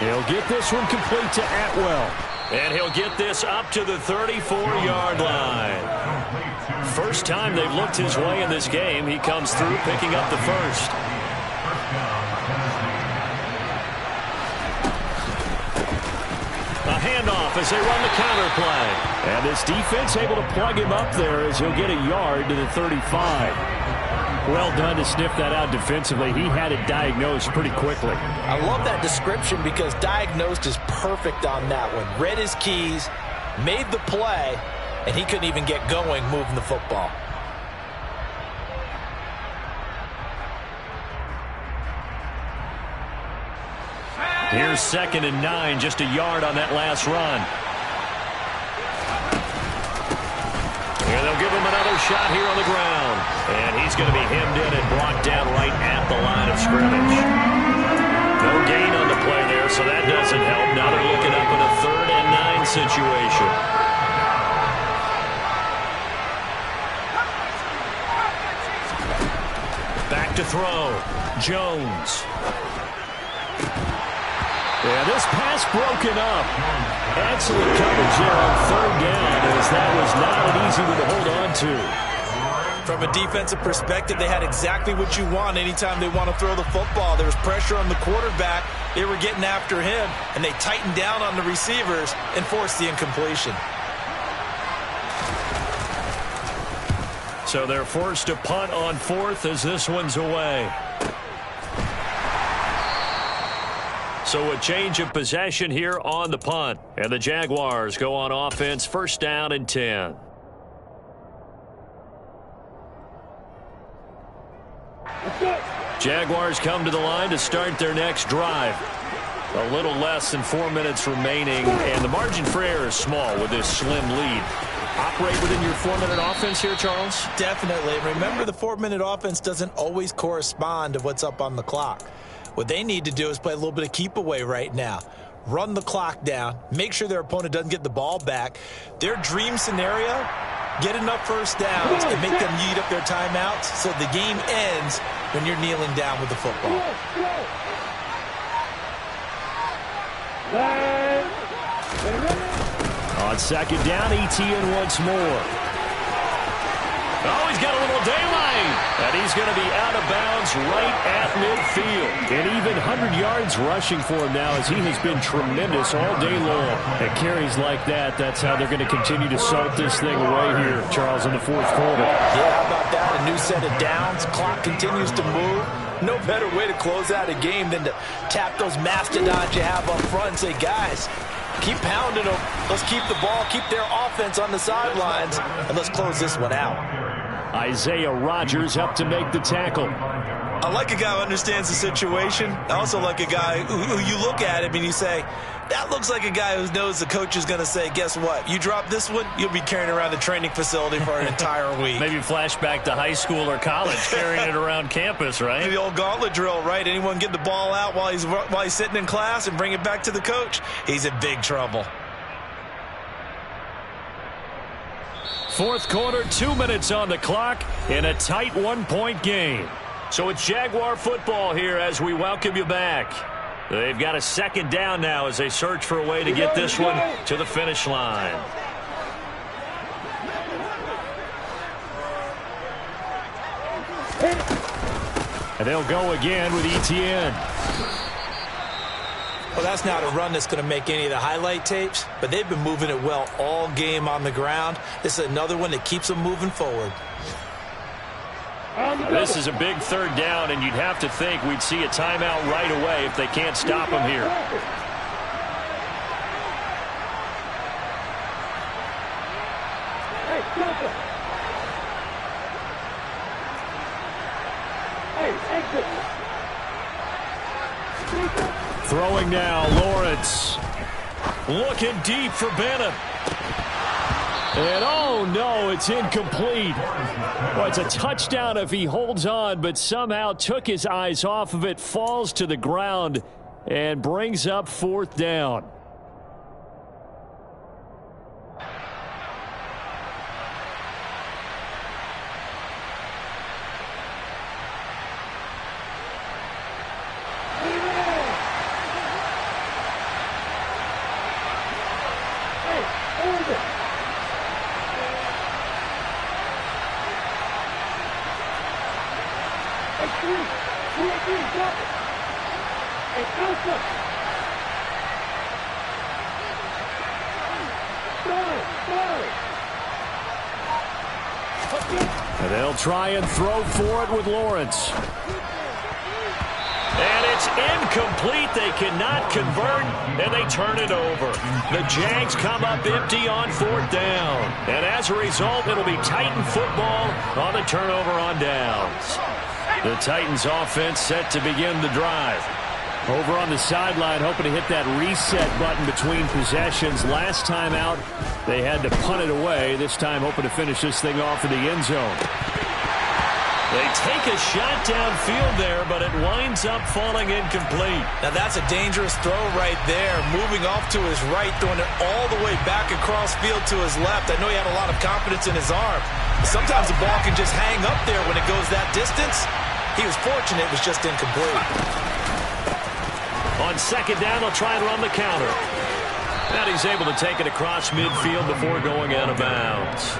He'll get this one complete to Atwell. And he'll get this up to the 34-yard line. First time they've looked his way in this game. He comes through picking up the first. A handoff as they run the counter play. And this defense able to plug him up there as he'll get a yard to the 35. Well done to sniff that out defensively. He had it diagnosed pretty quickly. I love that description because diagnosed is perfect on that one. Read his keys, made the play, and he couldn't even get going moving the football. Here's 2nd and 9, just a yard on that last run. And they'll give him another shot here on the ground. And he's going to be hemmed in and brought down right at the line of scrimmage. No gain on the play there, so that doesn't help. Now they're looking up in a 3rd and 9 situation. Back to throw. Jones. Yeah, this pass broken up. Excellent coverage there on 3rd down, as that was not an easy one to hold on to. From a defensive perspective, they had exactly what you want anytime they want to throw the football. There was pressure on the quarterback. They were getting after him, and they tightened down on the receivers and forced the incompletion. So they're forced to punt on 4th as this one's away. So a change of possession here on the punt. And the Jaguars go on offense, 1st down and 10. Jaguars come to the line to start their next drive. A little less than 4 minutes remaining, and the margin for error is small with this slim lead. Operate within your 4-minute offense here, Charles? Definitely. Remember, the 4-minute offense doesn't always correspond to what's up on the clock. What they need to do is play a little bit of keep away right now. Run the clock down. Make sure their opponent doesn't get the ball back. Their dream scenario, get enough first downs and make them eat up their timeouts so the game ends when you're kneeling down with the football. On 2nd down, ETN once more. Oh, he's got a little daylight. And he's going to be out of bounds right at midfield. And even 100 yards rushing for him now, as he has been tremendous all day long. At carries like that, that's how they're going to continue to salt this thing away here, Charles, in the 4th quarter. Yeah, how about that? A new set of downs. Clock continues to move. No better way to close out a game than to tap those mastodons you have up front and say, guys, keep pounding them. Let's keep the ball, keep their offense on the sidelines, and let's close this one out. Isaiah Rodgers up to make the tackle. I like a guy who understands the situation. I also like a guy who you look at him and you say, that looks like a guy who knows the coach is going to say, guess what? You drop this one, you'll be carrying around the training facility for an entire week. Maybe flashback to high school or college, carrying it around campus, right? The old gauntlet drill, right? Anyone get the ball out while he's sitting in class and bring it back to the coach? He's in big trouble. Fourth quarter, 2 minutes on the clock in a tight 1-point game. So it's Jaguar football here as we welcome you back. They've got a second down now as they search for a way to get this one to the finish line. And they'll go again with Etienne. Well, that's not a run that's going to make any of the highlight tapes, but they've been moving it well all game on the ground. This is another one that keeps them moving forward. This is a big third down, and you'd have to think we'd see a timeout right away if they can't stop him here. Throwing now, Lawrence. Looking deep for Bennett. And oh no, it's incomplete. Well, it's a touchdown if he holds on, but somehow took his eyes off of it, falls to the ground, and brings up fourth down. And they'll try and throw for it with Lawrence. And it's incomplete. They cannot convert, and they turn it over. The Jags come up empty on fourth down. And as a result, it'll be Titan football on the turnover on downs. The Titans offense set to begin the drive. Over on the sideline, hoping to hit that reset button between possessions. Last time out, they had to punt it away. This time, hoping to finish this thing off in the end zone. They take a shot downfield there, but it winds up falling incomplete. Now, that's a dangerous throw right there. Moving off to his right, throwing it all the way back across field to his left. I know he had a lot of confidence in his arm. Sometimes the ball can just hang up there when it goes that distance. He was fortunate, it was just incomplete. On second down, they'll try and run the counter. And he's able to take it across midfield before going out of bounds.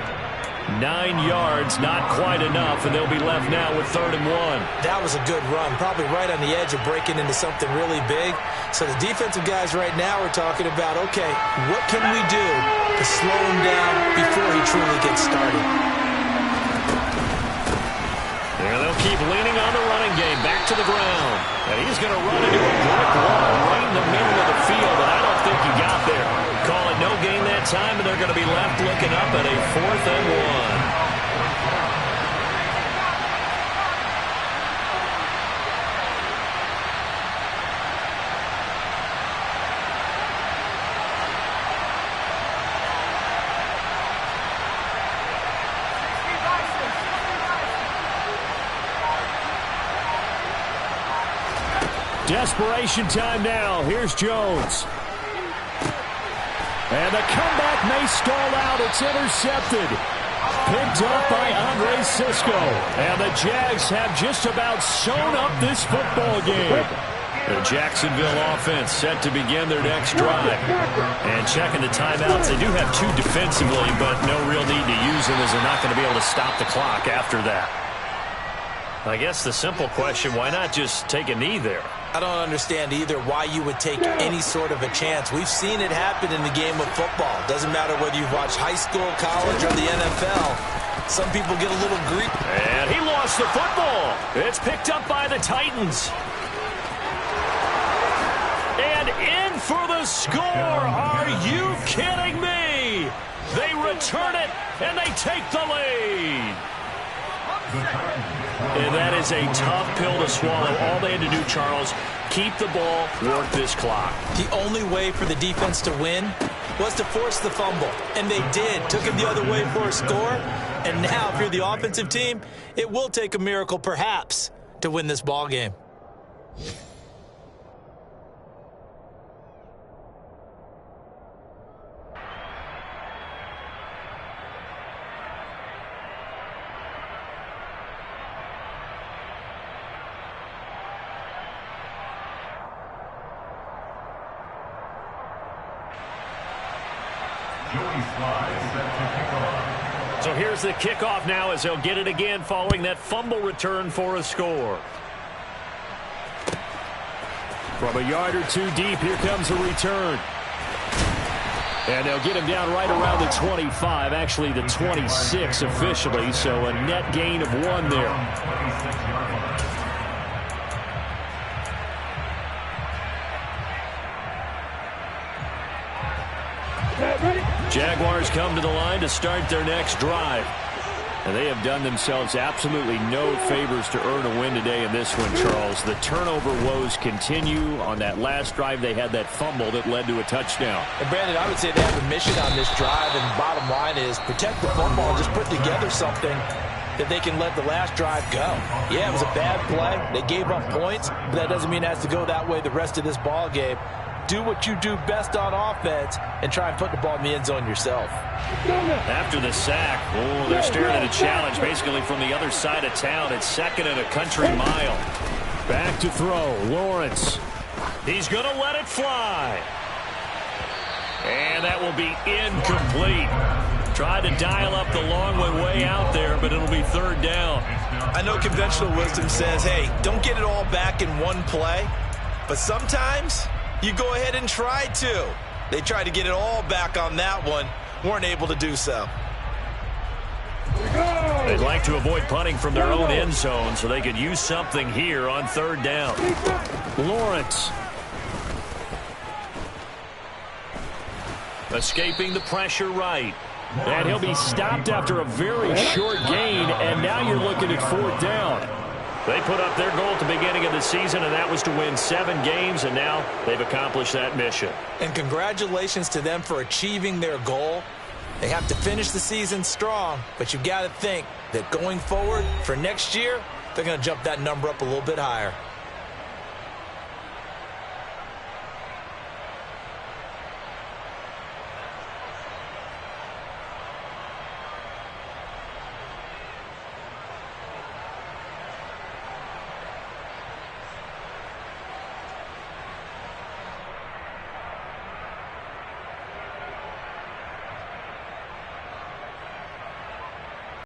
9 yards, not quite enough, and they'll be left now with 3rd and 1. That was a good run, probably right on the edge of breaking into something really big. So the defensive guys right now are talking about, okay, what can we do to slow him down before he truly gets started? There they'll keep leaning on the running game, back to the ground. And he's going to run into a brick wall right in the middle of the field, and I don't think he got there. Call it no gain that time, and they're going to be left looking up at a 4th and 1. Desperation time now. Here's Jones. And the comeback may stall out. It's intercepted. Picked up by Andre Cisco. And the Jags have just about sewn up this football game. The Jacksonville offense set to begin their next drive. And checking the timeouts, they do have 2 defensively, but no real need to use them as they're not going to be able to stop the clock after that. I guess the simple question, why not just take a knee there? I don't understand either why you would take any sort of a chance. We've seen it happen in the game of football. Doesn't matter whether you've watched high school, college, or the NFL. Some people get a little greedy. And he lost the football. It's picked up by the Titans. And in for the score. Are you kidding me? They return it, and they take the lead. And that is a tough pill to swallow. All they had to do, Charles, keep the ball, work this clock. The only way for the defense to win was to force the fumble. And they did. Took him the other way for a score. And now, if you're the offensive team, it will take a miracle, perhaps, to win this ball game. So here's the kickoff now as they'll get it again following that fumble return for a score. From a yard or two deep, here comes a return. And they'll get him down right around the 25, actually the 26 officially, so a net gain of 1 there. Jaguars come to the line to start their next drive. And they have done themselves absolutely no favors to earn a win today in this one, Charles. The turnover woes continue. On that last drive, they had that fumble that led to a touchdown. And Brandon, I would say they have a mission on this drive, and the bottom line is protect the football, just put together something that they can let the last drive go. Yeah, it was a bad play. They gave up points, but that doesn't mean it has to go that way the rest of this ball game. Do what you do best on offense and try and put the ball in the end zone yourself. After the sack, they're staring at a challenge basically from the other side of town. It's 2nd and a country mile. Back to throw, Lawrence. He's going to let it fly. And that will be incomplete. Tried to dial up the long way out there, but it'll be 3rd down. I know conventional wisdom says, hey, don't get it all back in one play. But sometimes you go ahead and try to. They tried to get it all back on that one. Weren't able to do so. They'd like to avoid punting from their own end zone so they could use something here on 3rd down. Lawrence. Escaping the pressure right. And he'll be stopped after a very short gain, and now you're looking at 4th down. They put up their goal at the beginning of the season, and that was to win 7 games, and now they've accomplished that mission. And congratulations to them for achieving their goal. They have to finish the season strong, but you've got to think that going forward for next year, they're going to jump that number up a little bit higher.